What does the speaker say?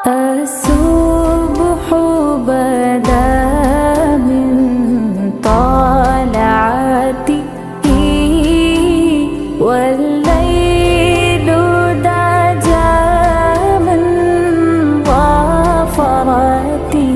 الصبح بدا من طلعته والليل دجى من ظفرته